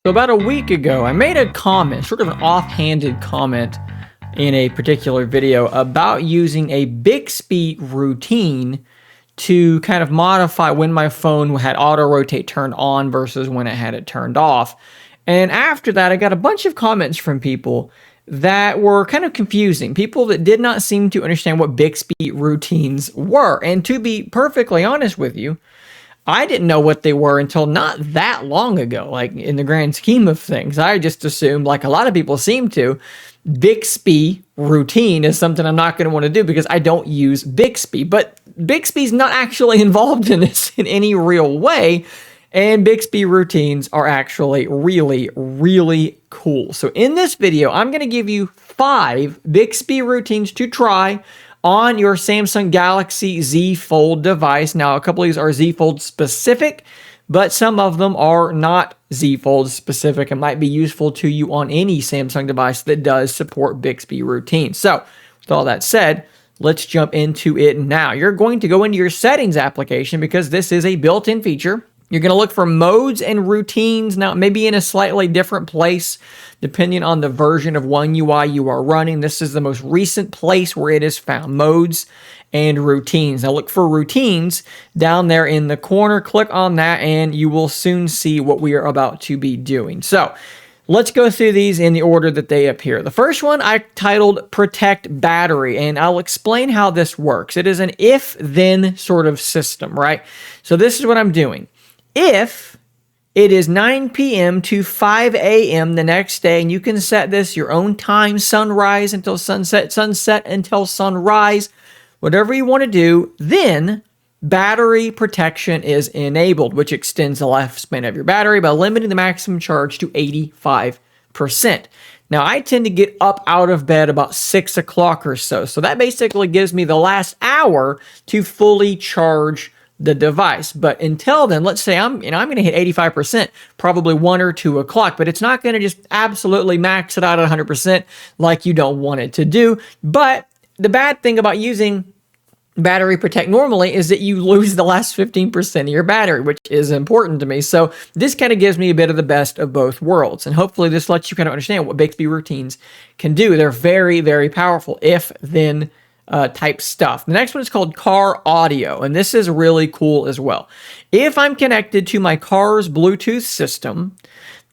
So about a week ago, I made a comment, sort of an offhanded comment in a particular video about using a Bixby routine to kind of modify when my phone had auto rotate turned on versus when it had it turned off. And after that, I got a bunch of comments from people that were kind of confusing. People that did not seem to understand what Bixby routines were. And to be perfectly honest with you, I didn't know what they were until not that long ago, like in the grand scheme of things. I just assumed, like a lot of people seem to, Bixby routine is something I'm not going to want to do because I don't use Bixby. But Bixby's not actually involved in this in any real way. And Bixby routines are actually really, really cool. So in this video, I'm going to give you 5 Bixby routines to try on your Samsung Galaxy Z Fold device. Now, a couple of these are Z Fold specific, but some of them are not Z Fold specific and might be useful to you on any Samsung device that does support Bixby routines. So, with all that said, let's jump into it now. You're going to go into your settings application because this is a built-in feature. You're going to look for modes and routines. Now, maybe in a slightly different place, depending on the version of One UI you are running. This is the most recent place where it is found, modes and routines. Now, look for routines down there in the corner. Click on that, and you will soon see what we are about to be doing. So, let's go through these in the order that they appear. The first one I titled Protect Battery, and I'll explain how this works. It is an if-then sort of system, right? So, this is what I'm doing. If it is 9 p.m. to 5 a.m. the next day, and you can set this your own time, sunrise until sunset, sunset until sunrise, whatever you want to do, then battery protection is enabled, which extends the lifespan of your battery by limiting the maximum charge to 85%. Now, I tend to get up out of bed about 6 o'clock or so, so that basically gives me the last hour to fully charge the device. But until then, let's say I'm going to hit 85%, probably 1 or 2 o'clock, but it's not going to just absolutely max it out at 100% like you don't want it to do. But the bad thing about using battery protect normally is that you lose the last 15% of your battery, which is important to me. So this kind of gives me a bit of the best of both worlds. And hopefully this lets you kind of understand what Bixby routines can do. They're very, very powerful if then type stuff. The next one is called car audio, and this is really cool as well. If I'm connected to my car's Bluetooth system,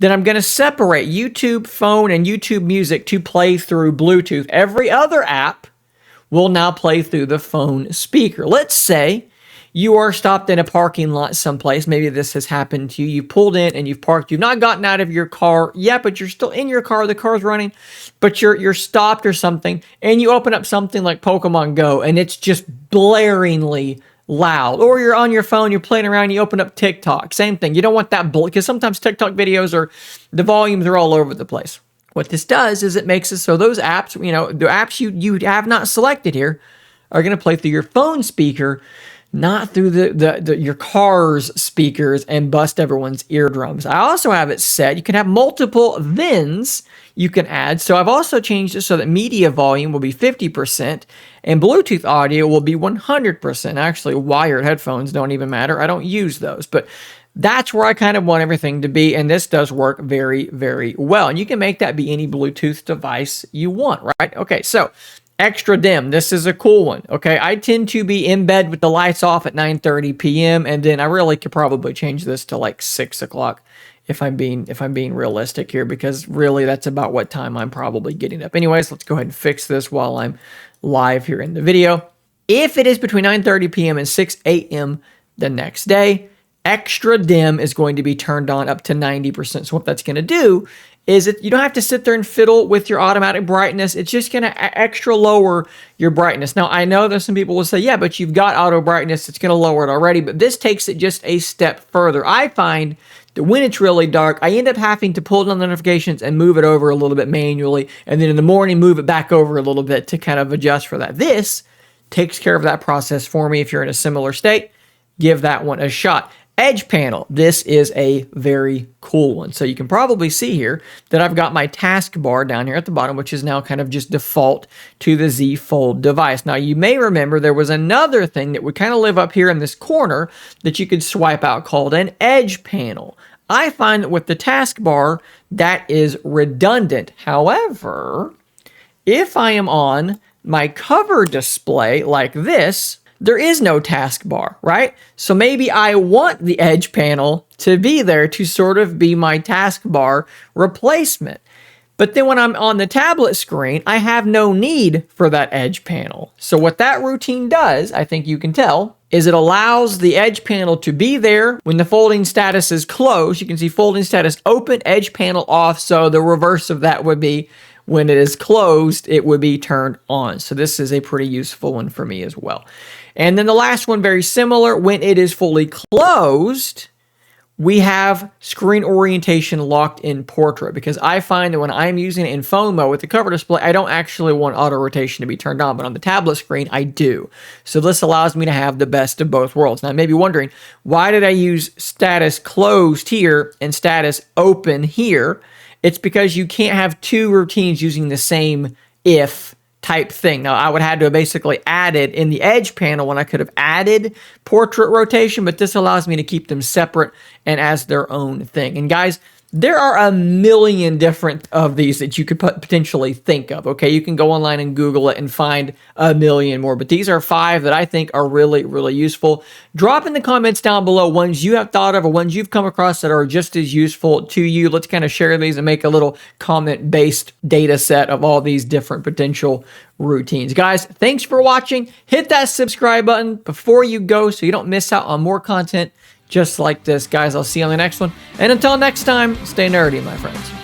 then I'm going to separate YouTube phone and YouTube music to play through Bluetooth. Every other app will now play through the phone speaker. Let's say you are stopped in a parking lot someplace. Maybe this has happened to you. You pulled in and you've parked. You've not gotten out of your car yet, but you're still in your car. The car's running, but you're stopped or something, and you open up something like Pokemon Go, and it's just blaringly loud. Or you're on your phone, you're playing around, you open up TikTok. Same thing. You don't want that, because sometimes TikTok videos the volumes are all over the place. What this does is it makes it so those apps, the apps you have not selected here are going to play through your phone speaker, not through your car's speakers, and bust everyone's eardrums. I also have it set, you can have multiple thens you can add. So I've also changed it so that media volume will be 50% and Bluetooth audio will be 100%. Actually, wired headphones don't even matter. I don't use those, but that's where I kind of want everything to be, and this does work very, very well. And you can make that be any Bluetooth device you want, right? Okay, so extra dim. This is a cool one. Okay, I tend to be in bed with the lights off at 9:30 p.m. and then I really could probably change this to like 6 o'clock if I'm being realistic here, because really that's about what time I'm probably getting up. Anyways, let's go ahead and fix this while I'm live here in the video. If it is between 9:30 p.m. and 6 a.m. the next day, extra dim is going to be turned on up to 90%. So what that's going to do is you don't have to sit there and fiddle with your automatic brightness. It's just going to extra lower your brightness. Now, I know that some people will say, yeah, but you've got auto brightness. It's going to lower it already. But this takes it just a step further. I find that when it's really dark, I end up having to pull down the notifications and move it over a little bit manually. And then in the morning, move it back over a little bit to kind of adjust for that. This takes care of that process for me. If you're in a similar state, give that one a shot. Edge panel. This is a very cool one. So you can probably see here that I've got my taskbar down here at the bottom, which is now kind of just default to the Z Fold device. Now you may remember there was another thing that would kind of live up here in this corner that you could swipe out called an edge panel. I find that with the taskbar, that is redundant. However, if I am on my cover display like this, there is no taskbar, right? So maybe I want the edge panel to be there to sort of be my taskbar replacement. But then when I'm on the tablet screen, I have no need for that edge panel. So what that routine does, I think you can tell, is it allows the edge panel to be there when the folding status is closed. You can see folding status open, edge panel off. So the reverse of that would be when it is closed, it would be turned on. So this is a pretty useful one for me as well. And then the last one, very similar, when it is fully closed, we have screen orientation locked in portrait, because I find that when I'm using it in phone mode with the cover display, I don't actually want auto rotation to be turned on, but on the tablet screen, I do. So this allows me to have the best of both worlds. Now, I may be wondering, why did I use status closed here and status open here? It's because you can't have two routines using the same if type thing. Now, I would have to basically add it in the edge panel when I could have added portrait rotation, but this allows me to keep them separate and as their own thing. And guys, there are a million different of these that you could potentially think of, okay? You can go online and Google it and find a million more, but these are 5 that I think are really, really useful. Drop in the comments down below ones you have thought of or ones you've come across that are just as useful to you. Let's kind of share these and make a little comment-based data set of all these different potential routines. Guys, thanks for watching. Hit that subscribe button before you go so you don't miss out on more content just like this. Guys, I'll see you on the next one. And until next time, stay nerdy, my friends.